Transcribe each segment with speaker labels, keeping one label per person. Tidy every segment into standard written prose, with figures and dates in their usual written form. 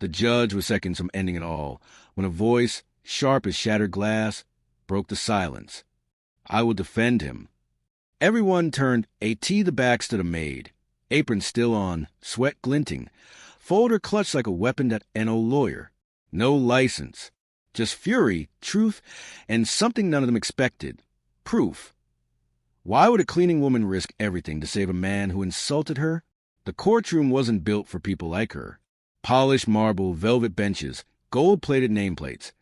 Speaker 1: The judge was seconds from ending it all, when a voice, sharp as shattered glass, broke the silence. "I will defend him." Everyone turned. The back stood a maid, apron still on, sweat glinting, folder clutched like a weapon at an old lawyer. No license, just fury, truth, and something none of them expected. Proof. Why would a cleaning woman risk everything to save a man who insulted her? The courtroom wasn't built for people like her. Polished marble, velvet benches, gold-plated nameplates.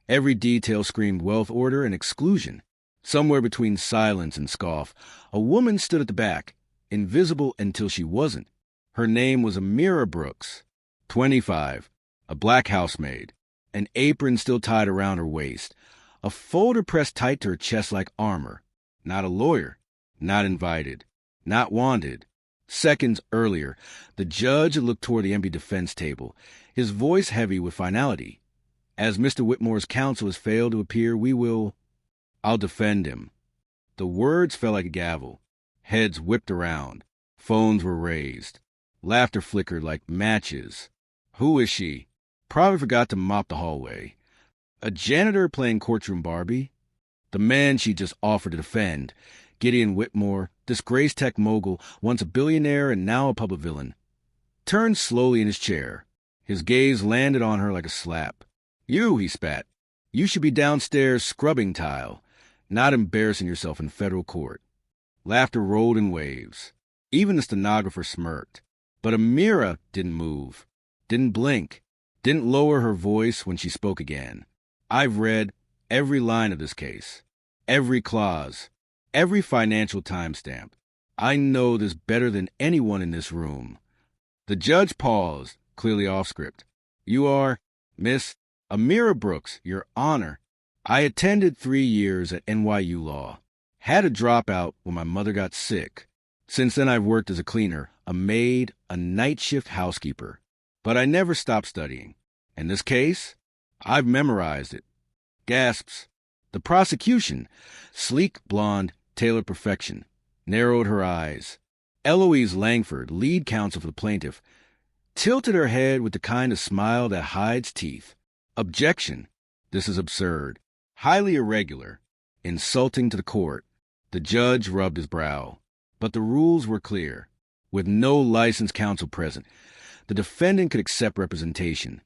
Speaker 1: Every detail screamed wealth, order, and exclusion. Somewhere between silence and scoff, a woman stood at the back, invisible until she wasn't. Her name was Amira Brooks, 25, a black housemaid, an apron still tied around her waist, a folder pressed tight to her chest like armor. Not a lawyer, not invited, not wanted. Seconds earlier, the judge looked toward the empty defense table, his voice heavy with finality. "As Mr. Whitmore's counsel has failed to appear, I'll defend him." The words fell like a gavel. Heads whipped around. Phones were raised. Laughter flickered like matches. Who is she? Probably forgot to mop the hallway. A janitor playing courtroom Barbie? The man she just offered to defend, Gideon Whitmore, disgraced tech mogul, once a billionaire and now a public villain, turned slowly in his chair. His gaze landed on her like a slap. "You," he spat. "You should be downstairs scrubbing tile, not embarrassing yourself in federal court." Laughter rolled in waves. Even the stenographer smirked. But Amira didn't move, didn't blink, didn't lower her voice when she spoke again. "I've read every line of this case, every clause, every financial timestamp. I know this better than anyone in this room." The judge paused, clearly off script. "You are Miss Amira Brooks, Your Honor. I attended 3 years at NYU Law. Had a dropout when my mother got sick. Since then I've worked as a cleaner, a maid, a night shift housekeeper. But I never stopped studying. And this case? I've memorized it." Gasps. The prosecution, sleek, blonde, tailored perfection, narrowed her eyes. Eloise Langford, lead counsel for the plaintiff, tilted her head with the kind of smile that hides teeth. "Objection. This is absurd. Highly irregular. Insulting to the court." The judge rubbed his brow. But the rules were clear. With no licensed counsel present, the defendant could accept representation,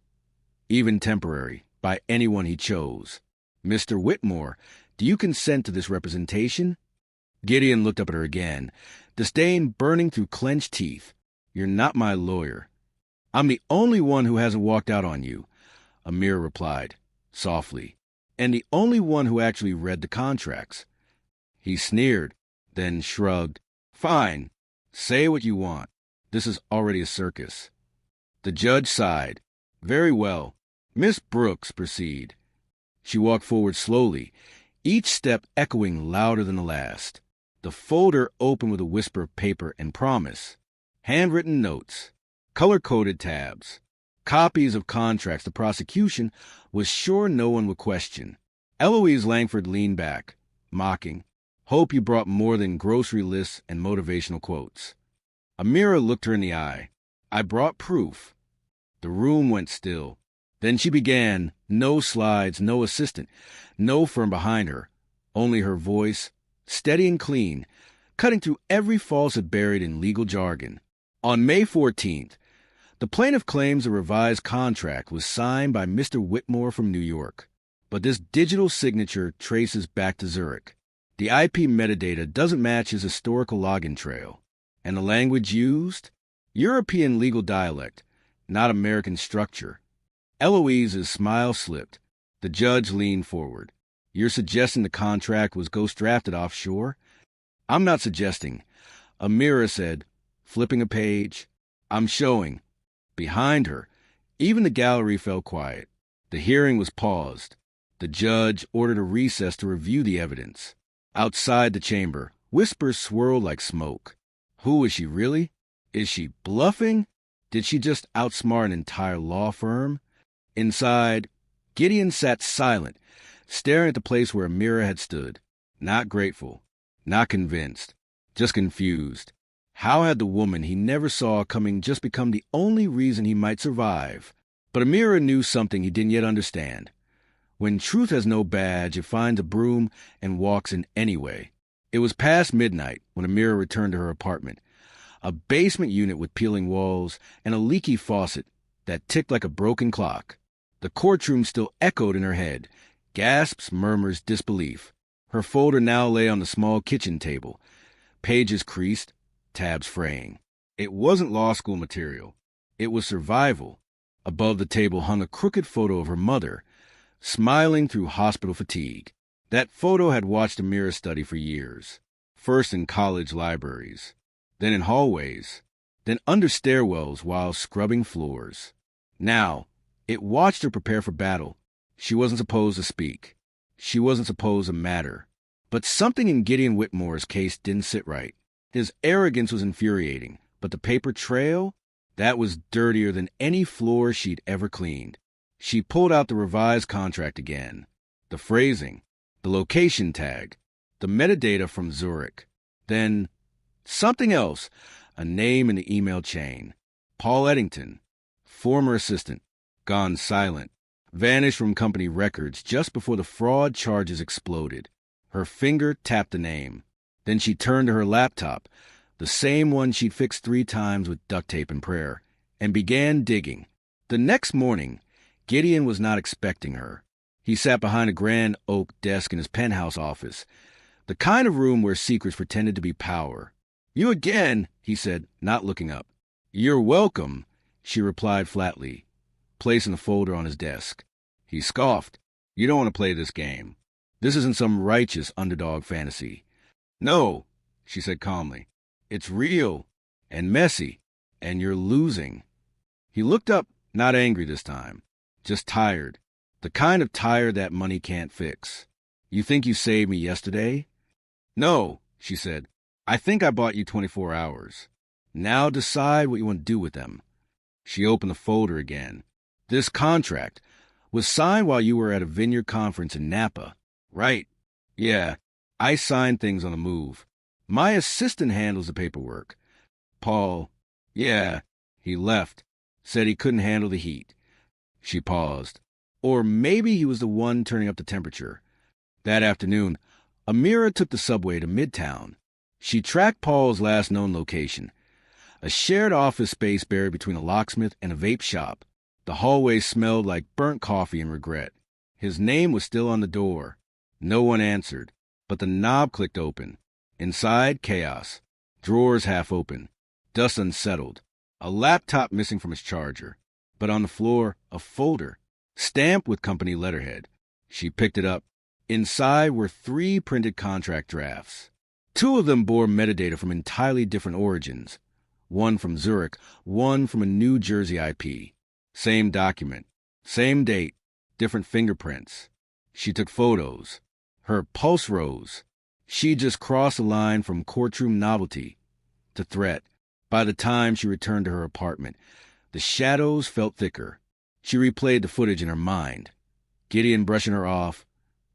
Speaker 1: even temporary, by anyone he chose. "Mr. Whitmore, do you consent to this representation?" Gideon looked up at her again, disdain burning through clenched teeth. "You're not my lawyer." "I'm the only one who hasn't walked out on you," Amira replied, softly, "and the only one who actually read the contracts." He sneered, then shrugged. "Fine. Say what you want. This is already a circus." The judge sighed. "Very well. Miss Brooks, proceed." She walked forward slowly, each step echoing louder than the last. The folder opened with a whisper of paper and promise. Handwritten notes, color-coded tabs, copies of contracts the prosecution was sure no one would question. Eloise Langford leaned back, mocking. "Hope you brought more than grocery lists and motivational quotes." Amira looked her in the eye. "I brought proof." The room went still. Then she began, no slides, no assistant, no firm behind her, only her voice, steady and clean, cutting through every falsehood buried in legal jargon. On May 14th, the plaintiff claims a revised contract was signed by Mr. Whitmore from New York, but this digital signature traces back to Zurich. The IP metadata doesn't match his historical login trail. And the language used? European legal dialect, not American structure. Eloise's smile slipped. The judge leaned forward. "You're suggesting the contract was ghost-drafted offshore?" "I'm not suggesting," Amira said, flipping a page. "I'm showing." Behind her, even the gallery fell quiet. The hearing was paused. The judge ordered a recess to review the evidence. Outside the chamber, whispers swirled like smoke. Who is she really? Is she bluffing? Did she just outsmart an entire law firm? Inside, Gideon sat silent, staring at the place where Amira had stood. Not grateful, not convinced, just confused. How had the woman he never saw coming just become the only reason he might survive? But Amira knew something he didn't yet understand. When truth has no badge, it finds a broom and walks in anyway. It was past midnight when Amira returned to her apartment. A basement unit with peeling walls and a leaky faucet that ticked like a broken clock. The courtroom still echoed in her head. Gasps, murmurs, disbelief. Her folder now lay on the small kitchen table. Pages creased, tabs fraying. It wasn't law school material. It was survival. Above the table hung a crooked photo of her mother, smiling through hospital fatigue. That photo had watched Amira study for years. First in college libraries, then in hallways, then under stairwells while scrubbing floors. Now, it watched her prepare for battle. She wasn't supposed to speak. She wasn't supposed to matter. But something in Gideon Whitmore's case didn't sit right. His arrogance was infuriating, but the paper trail, that was dirtier than any floor she'd ever cleaned. She pulled out the revised contract again. The phrasing, the location tag, the metadata from Zurich. Then something else, a name in the email chain. Paul Eddington, former assistant, gone silent, vanished from company records just before the fraud charges exploded. Her finger tapped the name. Then she turned to her laptop, the same one she'd fixed 3 times with duct tape and prayer, and began digging. The next morning, Gideon was not expecting her. He sat behind a grand oak desk in his penthouse office, the kind of room where secrets pretended to be power. "You again," he said, not looking up. "You're welcome," she replied flatly, placing the folder on his desk. He scoffed. "You don't want to play this game. This isn't some righteous underdog fantasy." "No," she said calmly. "It's real and messy, and you're losing." He looked up, not angry this time, just tired. The kind of tired that money can't fix. "You think you saved me yesterday?" "No," she said. "I think I bought you 24 hours. Now decide what you want to do with them." She opened the folder again. "This contract was signed while you were at a vineyard conference in Napa." "Right. Yeah, I signed things on the move. My assistant handles the paperwork. Paul, yeah, he left. Said he couldn't handle the heat." She paused. Or maybe he was the one turning up the temperature. That afternoon, Amira took the subway to Midtown. She tracked Paul's last known location, a shared office space buried between a locksmith and a vape shop. The hallway smelled like burnt coffee and regret. His name was still on the door. No one answered, but the knob clicked open. Inside, chaos. Drawers half open. Dust unsettled. A laptop missing from its charger. But on the floor, a folder, stamped with company letterhead. She picked it up. Inside were 3 printed contract drafts. 2 of them bore metadata from entirely different origins. One from Zurich, one from a New Jersey IP. Same document, same date, different fingerprints. She took photos. Her pulse rose. She just crossed the line from courtroom novelty to threat. By the time she returned to her apartment, the shadows felt thicker. She replayed the footage in her mind. Gideon brushing her off,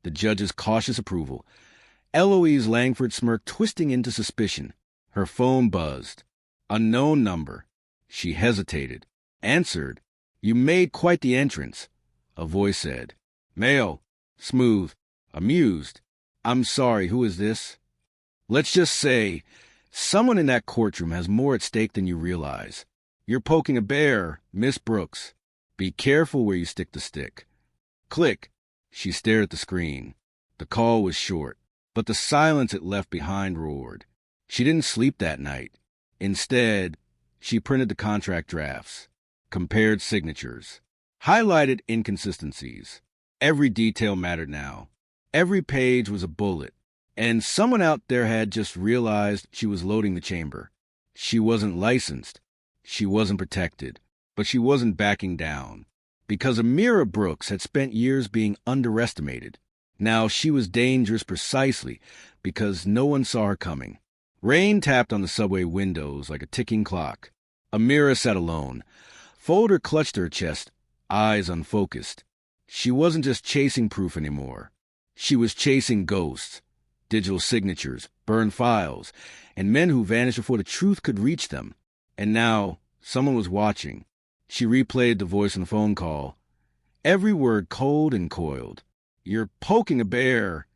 Speaker 1: the judge's cautious approval, Eloise Langford smirk twisting into suspicion. Her phone buzzed. Unknown number. She hesitated. Answered. "You made quite the entrance," a voice said. "Male. Smooth. Amused. I'm sorry, who is this?" "Let's just say, someone in that courtroom has more at stake than you realize. You're poking a bear, Miss Brooks. Be careful where you stick the stick." Click. She stared at the screen. The call was short, but the silence it left behind roared. She didn't sleep that night. Instead, she printed the contract drafts, compared signatures, highlighted inconsistencies. Every detail mattered now. Every page was a bullet, and someone out there had just realized she was loading the chamber. She wasn't licensed. She wasn't protected. But she wasn't backing down. Because Amira Brooks had spent years being underestimated. Now she was dangerous precisely because no one saw her coming. Rain tapped on the subway windows like a ticking clock. Amira sat alone. Folder clutched her chest, eyes unfocused. She wasn't just chasing proof anymore. She was chasing ghosts, digital signatures, burned files, and men who vanished before the truth could reach them. And now someone was watching. She replayed the voice on the phone call, every word cold and coiled. "You're poking a bear."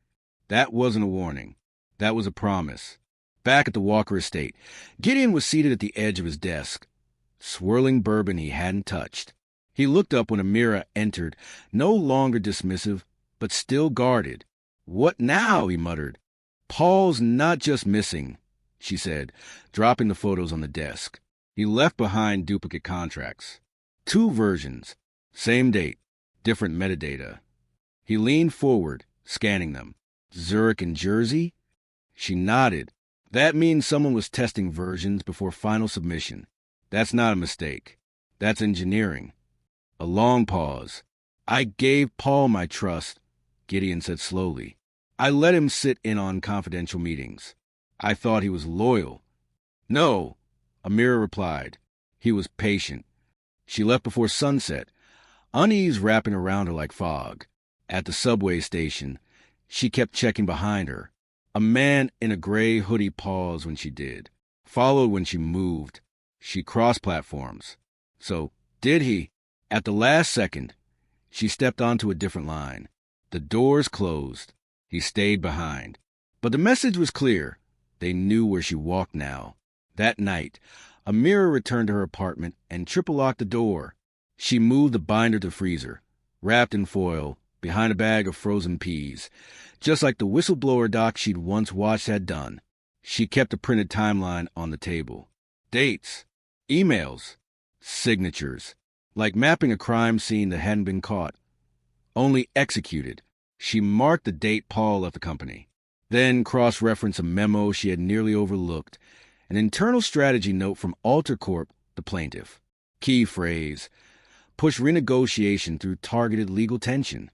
Speaker 1: That wasn't a warning. That was a promise. Back at the Walker estate, Gideon was seated at the edge of his desk, swirling bourbon he hadn't touched. He looked up when Amira entered, no longer dismissive, but still guarded. "What now?" he muttered. "Paul's not just missing," she said, dropping the photos on the desk. "He left behind duplicate contracts. 2 versions, same date, different metadata." He leaned forward, scanning them. "Zurich and Jersey?" She nodded. "That means someone was testing versions before final submission. That's not a mistake. That's engineering." A long pause. "I gave Paul my trust," Gideon said slowly. "I let him sit in on confidential meetings. I thought he was loyal." "No," Amira replied. "He was patient." She left before sunset, unease wrapping around her like fog. At the subway station, she kept checking behind her. A man in a gray hoodie paused when she did, followed when she moved. She crossed platforms. So, did he? At the last second, she stepped onto a different line. The doors closed. He stayed behind. But the message was clear. They knew where she walked now. That night, Amira returned to her apartment and triple-locked the door. She moved the binder to the freezer, wrapped in foil, behind a bag of frozen peas, just like the whistleblower doc she'd once watched had done. She kept a printed timeline on the table. Dates, emails, signatures, like mapping a crime scene that hadn't been caught, only executed. She marked the date Paul left the company, then cross-referenced a memo she had nearly overlooked, an internal strategy note from Alter Corp, the plaintiff. Key phrase, push renegotiation through targeted legal tension.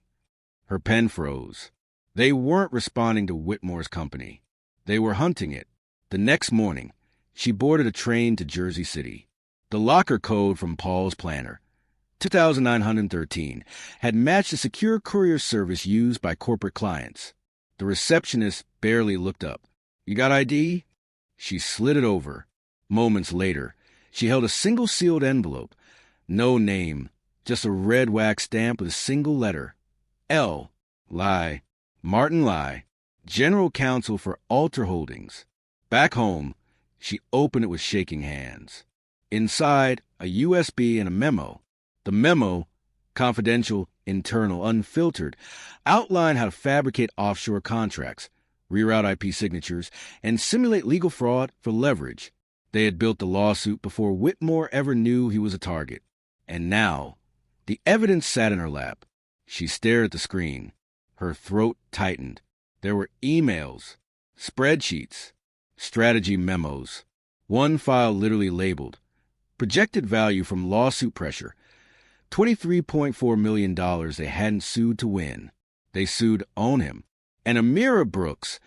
Speaker 1: Her pen froze. They weren't responding to Whitmore's company. They were hunting it. The next morning, she boarded a train to Jersey City. The locker code from Paul's planner, 2913, had matched the secure courier service used by corporate clients. The receptionist barely looked up. "You got ID?" She slid it over. Moments later, she held a single sealed envelope. No name, just a red wax stamp with a single letter. L. Lai. Martin Lai, General Counsel for Alter Holdings. Back home, she opened it with shaking hands. Inside, a USB and a memo. The memo, confidential, internal, unfiltered, outlined how to fabricate offshore contracts, reroute IP signatures, and simulate legal fraud for leverage. They had built the lawsuit before Whitmore ever knew he was a target. And now, the evidence sat in her lap. She stared at the screen. Her throat tightened. There were emails, spreadsheets, strategy memos. One file literally labeled, projected value from lawsuit pressure, $23.4 million they hadn't sued to win. They sued to own him. And Amira Brooks,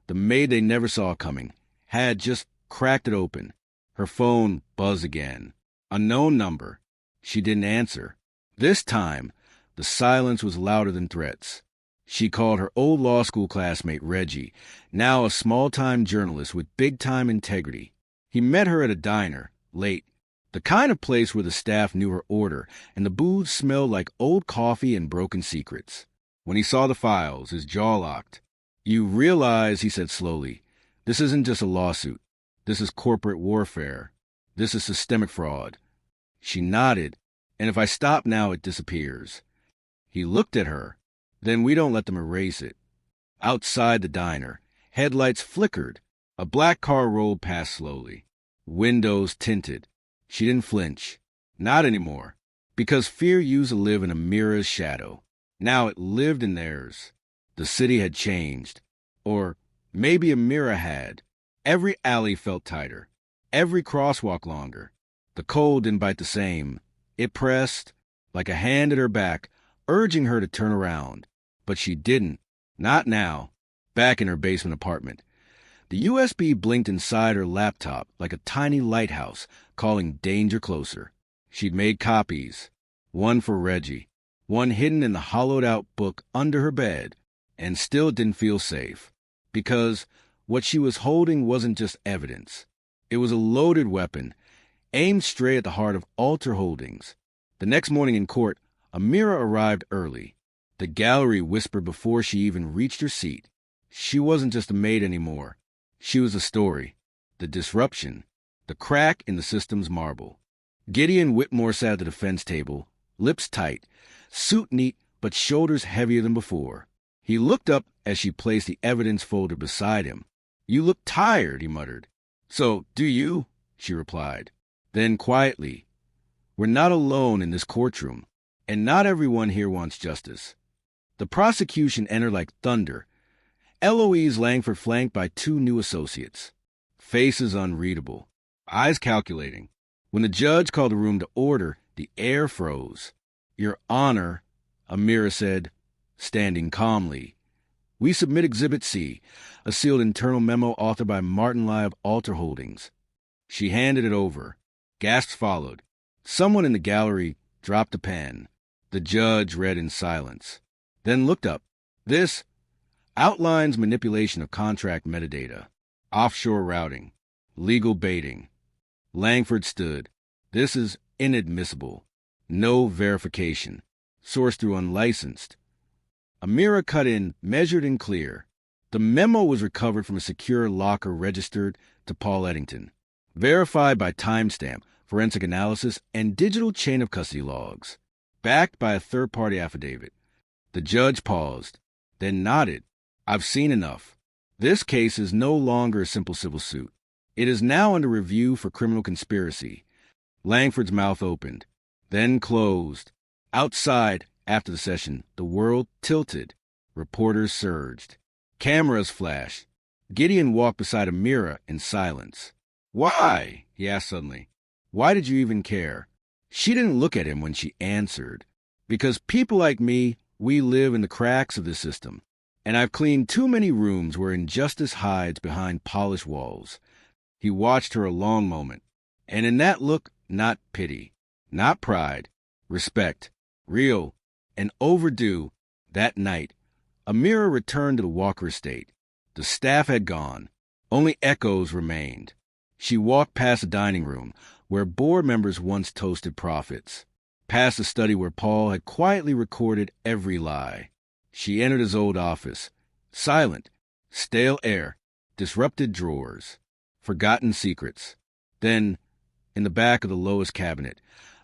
Speaker 1: the maid they never saw coming, had just cracked it open. Her phone buzzed again. Unknown number. She didn't answer. This time, the silence was louder than threats. She called her old law school classmate, Reggie, now a small-time journalist with big-time integrity. He met her at a diner, late, the kind of place where the staff knew her order and the booze smelled like old coffee and broken secrets. When he saw the files, his jaw locked. "You realize," he said slowly, "this isn't just a lawsuit. This is corporate warfare. This is systemic fraud." She nodded. "And if I stop now, it disappears." He looked at her. "Then we don't let them erase it." Outside the diner, headlights flickered. A black car rolled past slowly. Windows tinted. She didn't flinch. Not anymore. Because fear used to live in Amira's shadow. Now it lived in theirs. The city had changed. Or maybe Amira had. Every alley felt tighter. Every crosswalk longer. The cold didn't bite the same. It pressed, like a hand at her back, urging her to turn around. But she didn't. Not now. Back in her basement apartment. The USB blinked inside her laptop like a tiny lighthouse, calling danger closer. She'd made copies. One for Reggie. One hidden in the hollowed-out book under her bed. And still didn't feel safe. Because what she was holding wasn't just evidence. It was a loaded weapon, aimed straight at the heart of Alter Holdings. The next morning in court, Amira arrived early. The gallery whispered before she even reached her seat. She wasn't just a maid anymore. She was the story, the disruption, the crack in the system's marble. Gideon Whitmore sat at the defense table, lips tight, suit neat but shoulders heavier than before. He looked up as she placed the evidence folder beside him. "You look tired," he muttered. "So, do you?" she replied. Then quietly, "We're not alone in this courtroom, and not everyone here wants justice." The prosecution entered like thunder. Eloise Langford flanked by two new associates. Faces unreadable, eyes calculating. When the judge called the room to order, the air froze. "Your Honor," Amira said, standing calmly, "we submit Exhibit C, a sealed internal memo authored by Martin Lai of Alter Holdings." She handed it over. Gasps followed. Someone in the gallery dropped a pen. The judge read in silence, then looked up. "This outlines manipulation of contract metadata, offshore routing, legal baiting." Langford stood. "This is inadmissible. No verification. Sourced through unlicensed." Amira cut in, measured and clear. The memo was recovered from a secure locker registered to Paul Eddington, verified by timestamp, forensic analysis, and digital chain of custody logs, backed by a third-party affidavit. The judge paused, then nodded. "I've seen enough. This case is no longer a simple civil suit. It is now under review for criminal conspiracy." Langford's mouth opened, then closed. Outside, after the session, the world tilted. Reporters surged. Cameras flashed. Gideon walked beside Amira in silence. "Why?" he asked suddenly. "Why did you even care?" She didn't look at him when she answered. "Because people like me, we live in the cracks of this system. And I've cleaned too many rooms where injustice hides behind polished walls." He watched her a long moment. And in that look, not pity, not pride, respect, real and overdue. That night, Amira returned to the Walker estate. The staff had gone. Only echoes remained. She walked past the dining room, where board members once toasted profits, past the study where Paul had quietly recorded every lie. She entered his old office. Silent, stale air, disrupted drawers, forgotten secrets. Then, in the back of the lowest cabinet,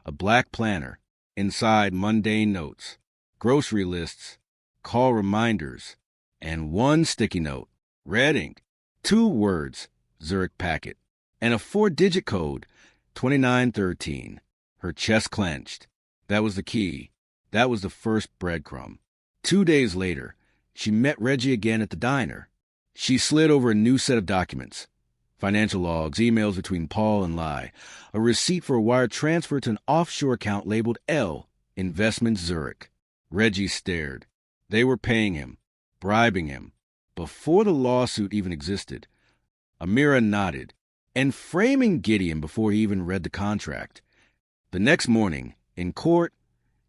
Speaker 1: a black planner, inside mundane notes, grocery lists, call reminders, and one sticky note, red ink, 2 words, Zurich packet, and a 4-digit code, 2913. Her chest clenched. That was the key. That was the first breadcrumb. 2 days later, she met Reggie again at the diner. She slid over a new set of documents. Financial logs, emails between Paul and Lai, a receipt for a wire transfer to an offshore account labeled L, Investments Zurich. Reggie stared. They were paying him, bribing him, before the lawsuit even existed. Amira nodded, and framing Gideon before he even read the contract. The next morning, in court,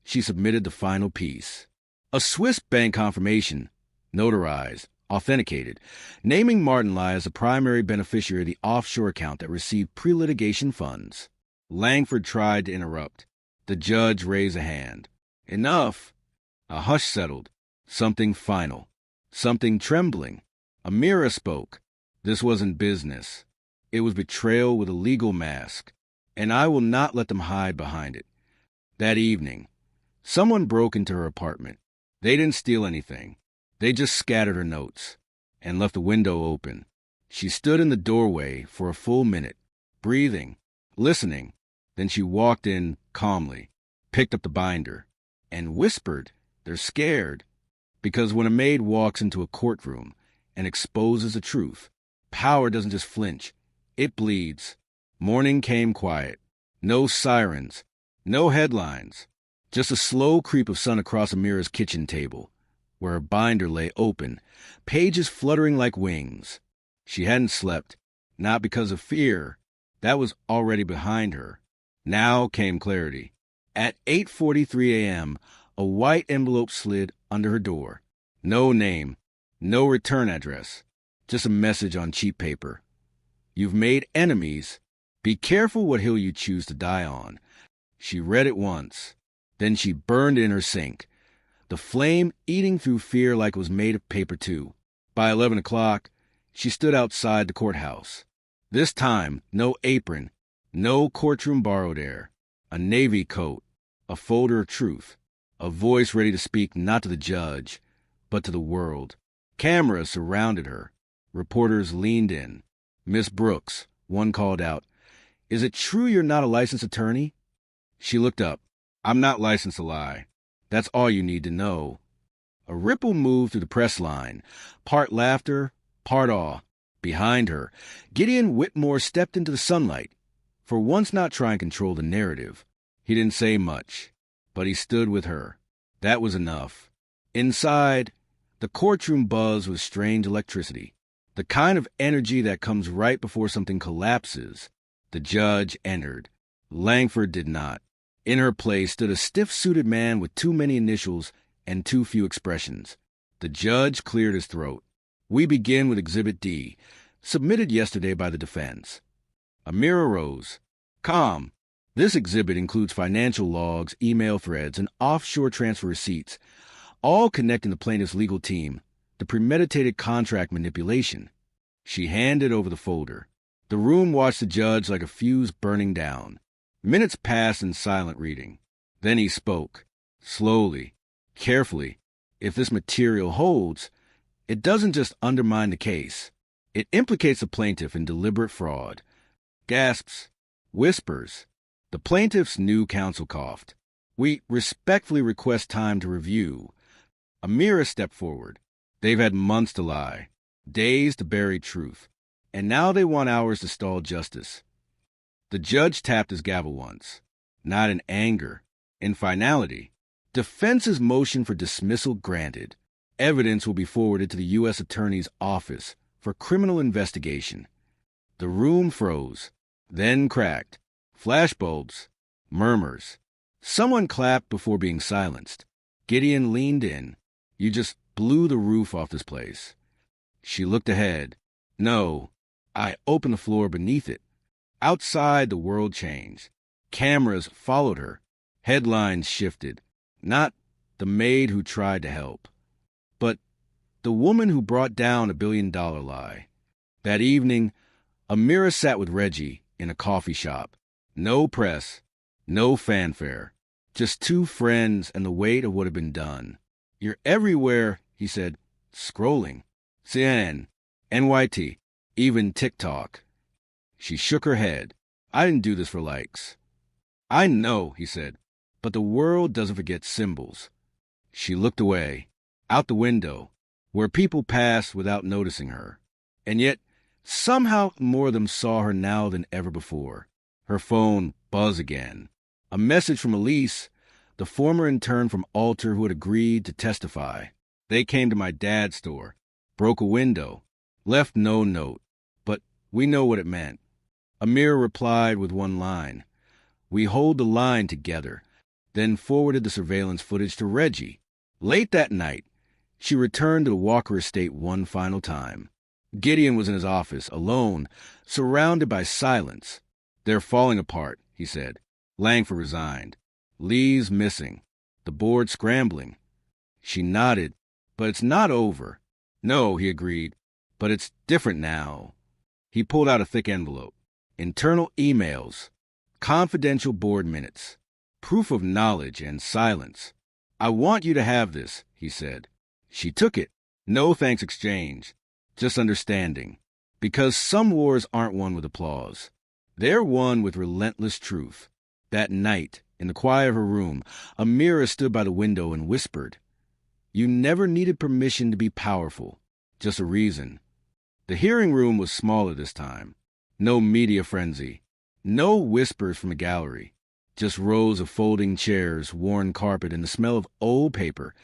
Speaker 1: she submitted the final piece. A Swiss bank confirmation, notarized, authenticated, naming Martin Lai as the primary beneficiary of the offshore account that received pre-litigation funds. Langford tried to interrupt. The judge raised a hand. "Enough." A hush settled. Something final. Something trembling. Amira spoke. "This wasn't business. It was betrayal with a legal mask, and I will not let them hide behind it." That evening, someone broke into her apartment. They didn't steal anything. They just scattered her notes and left the window open. She stood in the doorway for a full minute, breathing, listening. Then she walked in calmly, picked up the binder, and whispered, "They're scared." Because when a maid walks into a courtroom and exposes the truth, power doesn't just flinch, it bleeds. Morning came quiet. No sirens, no headlines, just a slow creep of sun across Amira's kitchen table, where her binder lay open, pages fluttering like wings. She hadn't slept, not because of fear. That was already behind her. Now came clarity. At 8:43 a.m., a white envelope slid under her door. No name, no return address, just a message on cheap paper. "You've made enemies, Be careful what hill you choose to die on. She read it once. Then she burned in her sink, the flame eating through fear like it was made of paper, too. By 11 o'clock, she stood outside the courthouse. This time, no apron, no courtroom borrowed air, a navy coat, a folder of truth, a voice ready to speak not to the judge, but to the world. Cameras surrounded her. Reporters leaned in. Miss Brooks, one called out, "Is it true you're not a licensed attorney?" She looked up. "I'm not licensed to lie. That's all you need to know." A ripple moved through the press line, part laughter, part awe. Behind her, Gideon Whitmore stepped into the sunlight, for once not trying to control the narrative. He didn't say much, but he stood with her. That was enough. Inside, the courtroom buzzed with strange electricity, the kind of energy that comes right before something collapses. The judge entered. Langford did not. In her place stood a stiff-suited man with too many initials and too few expressions. The judge cleared his throat. "We begin with Exhibit D, submitted yesterday by the defense." Amira rose. "Calm. This exhibit includes financial logs, email threads, and offshore transfer receipts, all connecting the plaintiff's legal team, the premeditated contract manipulation." She handed over the folder. The room watched the judge like a fuse burning down. Minutes passed in silent reading. Then he spoke, slowly, carefully. "If this material holds, it doesn't just undermine the case. It implicates the plaintiff in deliberate fraud." Gasps, whispers. The plaintiff's new counsel coughed. "We respectfully request time to review." Amira stepped forward. "They've had months to lie, days to bury truth, and now they want hours to stall justice." The judge tapped his gavel once, not in anger, in finality. Defense's motion for dismissal granted. Evidence will be forwarded to the U.S. Attorney's Office for criminal investigation. The room froze, then cracked. Flashbulbs, murmurs. Someone clapped before being silenced. Gideon leaned in. "You just blew the roof off this place." She looked ahead. "No, I opened the floor beneath it." Outside, the world changed. Cameras followed her. Headlines shifted. Not the maid who tried to help, but the woman who brought down $1 billion lie. That evening, Amira sat with Reggie in a coffee shop. No press, no fanfare, just two friends and the weight of what had been done. "You're everywhere," he said, scrolling. CNN, NYT, even TikTok. She shook her head. "I didn't do this for likes." "I know," he said, "but the world doesn't forget symbols." She looked away, out the window, where people passed without noticing her. And yet, somehow more of them saw her now than ever before. Her phone buzzed again. A message from Elise, the former intern from Alter who had agreed to testify. "They came to my dad's store, broke a window, left no note, but we know what it meant." Amir replied with one line, "We hold the line together," then forwarded the surveillance footage to Reggie. Late that night, she returned to the Walker estate one final time. Gideon was in his office, alone, surrounded by silence. "They're falling apart," he said. Langford resigned. Lee's missing. The board scrambling. She nodded. "But it's not over." "No," he agreed, "but it's different now." He pulled out a thick envelope. Internal emails. Confidential board minutes. Proof of knowledge and silence. "I want you to have this," he said. She took it. No thanks exchange. Just understanding. Because some wars aren't won with applause. They're won with relentless truth. That night, in the quiet of her room, Amira stood by the window and whispered. You never needed permission to be powerful, just a reason. The hearing room was smaller this time. No media frenzy. No whispers from a gallery. Just rows of folding chairs, worn carpet, and the smell of old paper.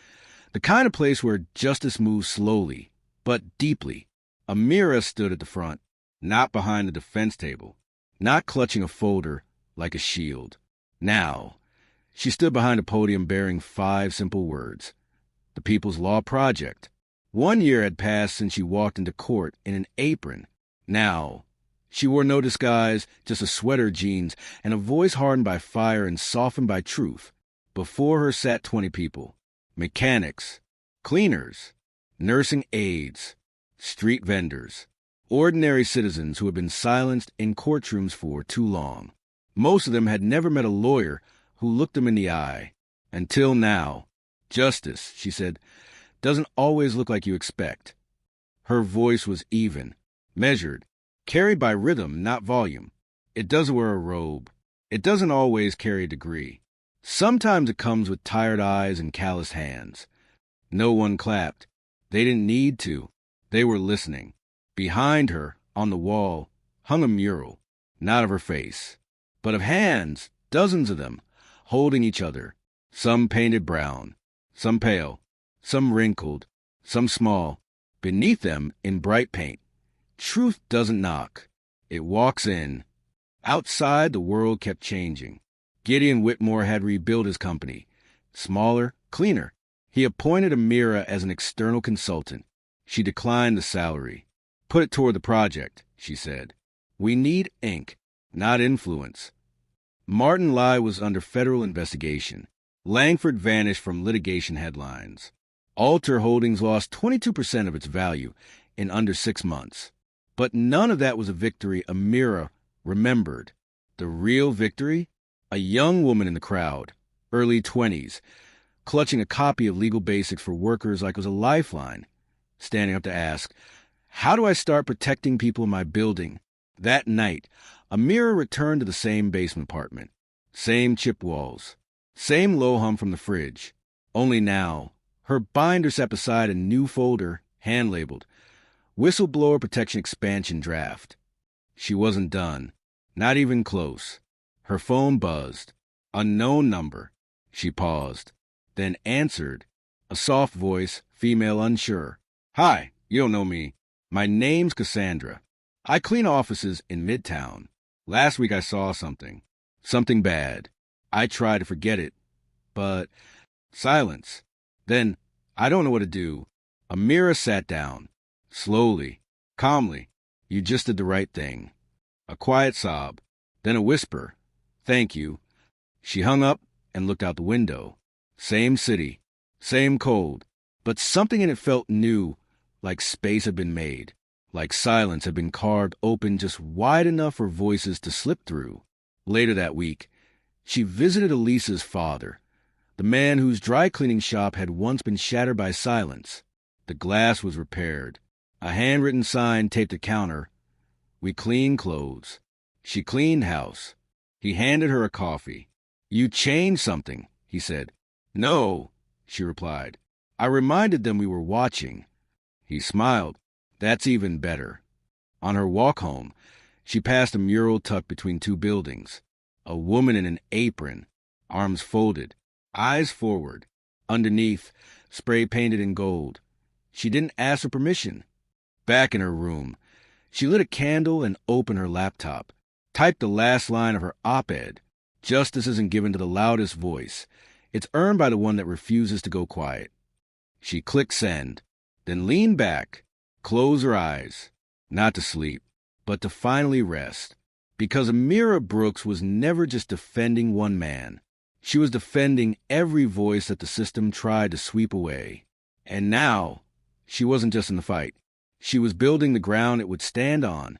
Speaker 1: The kind of place where justice moves slowly, but deeply. Amira stood at the front, not behind the defense table, not clutching a folder like a shield. Now, she stood behind a podium bearing 5 simple words. The People's Law Project. 1 year had passed since she walked into court in an apron. Now, She wore no disguise, just a sweater, jeans, and a voice hardened by fire and softened by truth. Before her sat 20 people. Mechanics, cleaners, nursing aides, street vendors, ordinary citizens who had been silenced in courtrooms for too long. Most of them had never met a lawyer who looked them in the eye. Until now. Justice, she said, doesn't always look like you expect. Her voice was even, measured, carried by rhythm, not volume. It doesn't wear a robe. It doesn't always carry a degree. Sometimes it comes with tired eyes and calloused hands. No one clapped. They didn't need to. They were listening. Behind her, on the wall, hung a mural, not of her face, but of hands, dozens of them, holding each other, some painted brown, some pale, some wrinkled, some small. Beneath them, in bright paint, truth doesn't knock. It walks in. Outside, the world kept changing. Gideon Whitmore had rebuilt his company. Smaller, cleaner. He appointed Amira as an external consultant. She declined the salary. Put it toward the project, she said. We need ink, not influence. Martin Lai was under federal investigation. Langford vanished from litigation headlines. Alter Holdings lost 22% of its value in under 6 months. But none of that was a victory Amira remembered. The real victory? A young woman in the crowd, early 20s, clutching a copy of Legal Basics for Workers like it was a lifeline, standing up to ask, how do I start protecting people in my building? That night, Amira returned to the same basement apartment. Same chip walls. Same low hum from the fridge. Only now, her binder sat beside a new folder, hand-labeled, Whistleblower Protection Expansion Draft. She wasn't done. Not even close. Her phone buzzed. Unknown number. She paused, then answered. A soft voice, female unsure. Hi, you don't know me. My name's Cassandra. I clean offices in Midtown. Last week I saw something. Something bad. I tried to forget it. But silence. Then, I don't know what to do. Amira sat down. Slowly, calmly. You just did the right thing. A quiet sob. Then a whisper. Thank you. She hung up and looked out the window. Same city. Same cold. But something in it felt new, like space had been made. Like silence had been carved open just wide enough for voices to slip through. Later that week, she visited Elisa's father, the man whose dry cleaning shop had once been shattered by silence. The glass was repaired. A handwritten sign taped to the counter. We clean clothes. She cleaned house. He handed her a coffee. You changed something, he said. No, she replied. I reminded them we were watching. He smiled. That's even better. On her walk home, she passed a mural tucked between 2 buildings. A woman in an apron, arms folded, eyes forward. Underneath, spray painted in gold. She didn't ask for permission. Back in her room, she lit a candle and opened her laptop. Typed the last line of her op-ed. Justice isn't given to the loudest voice. It's earned by the one that refuses to go quiet. She clicked send, then leaned back, closed her eyes, not to sleep, but to finally rest. Because Amira Brooks was never just defending one man. She was defending every voice that the system tried to sweep away. And now, she wasn't just in the fight. She was building the ground it would stand on.